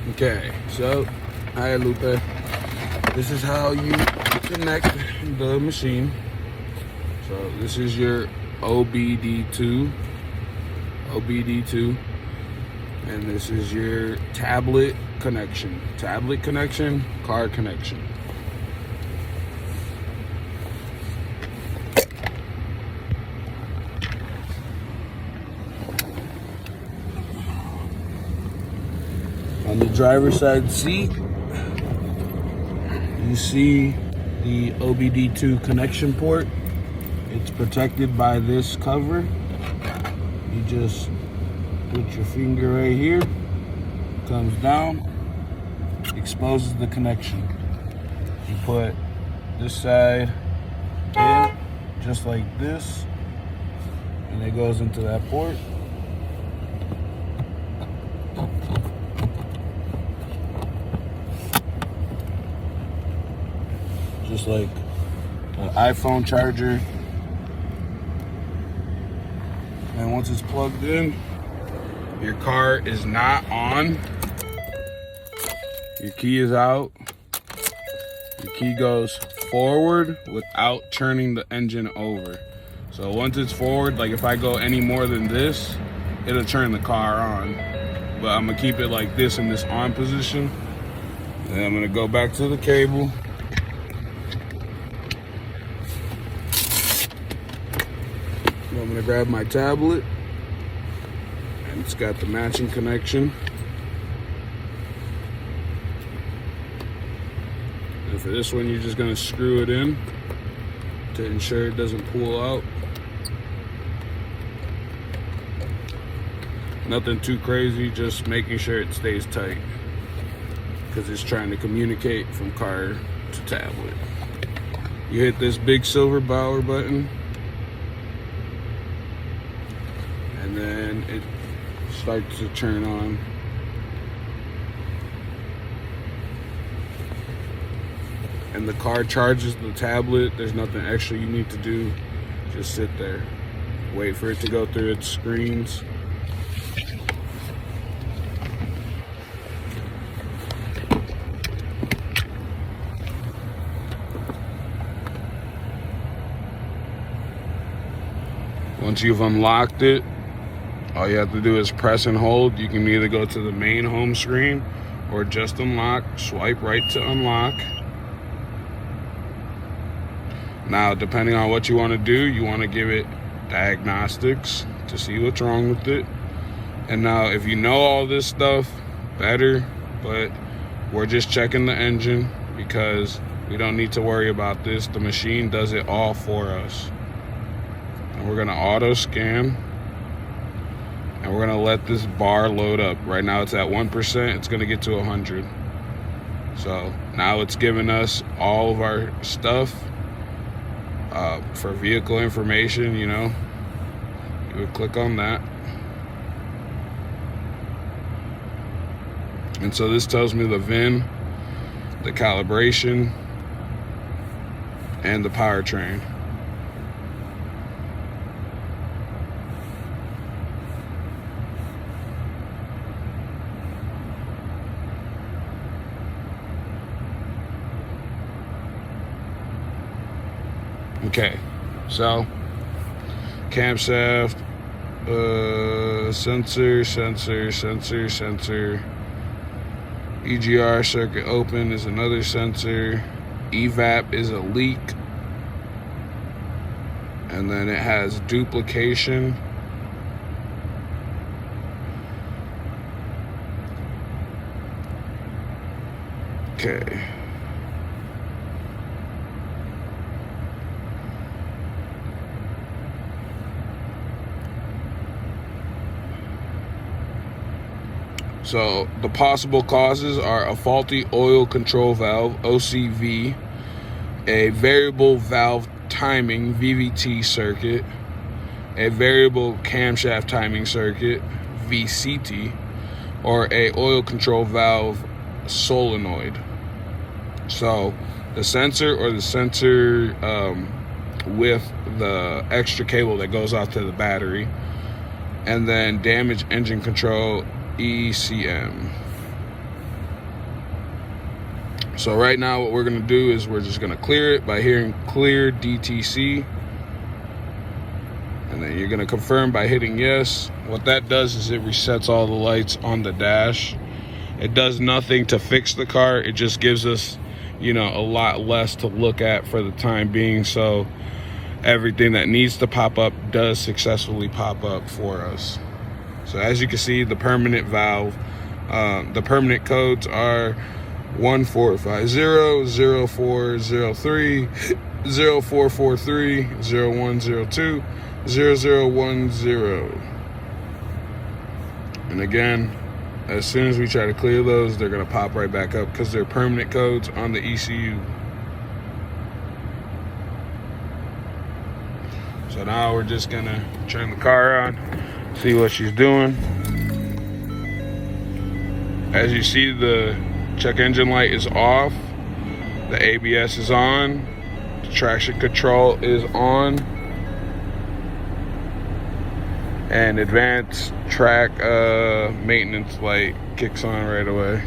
Okay, so, hi Lupe. This is how you connect the machine. So this is your ObdII, and this is your tablet connection, car connection. On the driver's side seat, you see the ObdII connection port. It's protected by this cover. You just put your finger right here, comes down, exposes the connection. You put this side in, just like this, and it goes into that port. Just like an iPhone charger. And once it's plugged in, your car is not on. Your key is out. Your key goes forward without turning the engine over. So once it's forward, like if I go any more than this, it'll turn the car on. But I'm gonna keep it like this in this on position. And I'm gonna go back to the cable. I'm gonna grab my tablet, and it's got the matching connection. And for this one, you're just gonna screw it in to ensure it doesn't pull out. Nothing too crazy, just making sure it stays tight, because it's trying to communicate from car to tablet. You hit this big silver power button, and then it starts to turn on. And the car charges the tablet. There's nothing extra you need to do. Just sit there. Wait for it to go through its screens. Once you've unlocked it, all you have to do is press and hold. You can either go to the main home screen or just unlock. Swipe right to unlock. Now, depending on what you want to do, you want to give it diagnostics to see what's wrong with it. And now, if you know all this stuff, better, but we're just checking the engine because we don't need to worry about this. The machine does it all for us. And we're gonna auto scan, and we're gonna let this bar load up. Right now it's at 1%, it's gonna get to 100. So now it's giving us all of our stuff for vehicle information, you know. You would click on that. And so this tells me the VIN, the calibration, and the powertrain. Okay, so camshaft, sensor, EGR circuit open is another sensor, evap is a leak, and then it has duplication. Okay. So the possible causes are a faulty oil control valve, OCV, a variable valve timing, VVT circuit, a variable camshaft timing circuit, VCT, or a oil control valve solenoid. So the sensor or the sensor with the extra cable that goes out to the battery, and then damaged engine control, ECM. So right now what we're gonna do is we're just gonna clear it by hitting clear DTC. And then you're gonna confirm by hitting yes. What that does is it resets all the lights on the dash. It does nothing to fix the car. It just gives us, you know, a lot less to look at for the time being. So everything that needs to pop up does successfully pop up for us. So as you can see, the permanent valve, the permanent codes are 1450, 0403, 0443, 0102, 0010. And again, as soon as we try to clear those, they're gonna pop right back up because they're permanent codes on the ECU. So now we're just gonna turn the car on, see what she's doing. As you see, the check engine light is off, the ABS is on, the traction control is on, and advanced track maintenance light kicks on right away.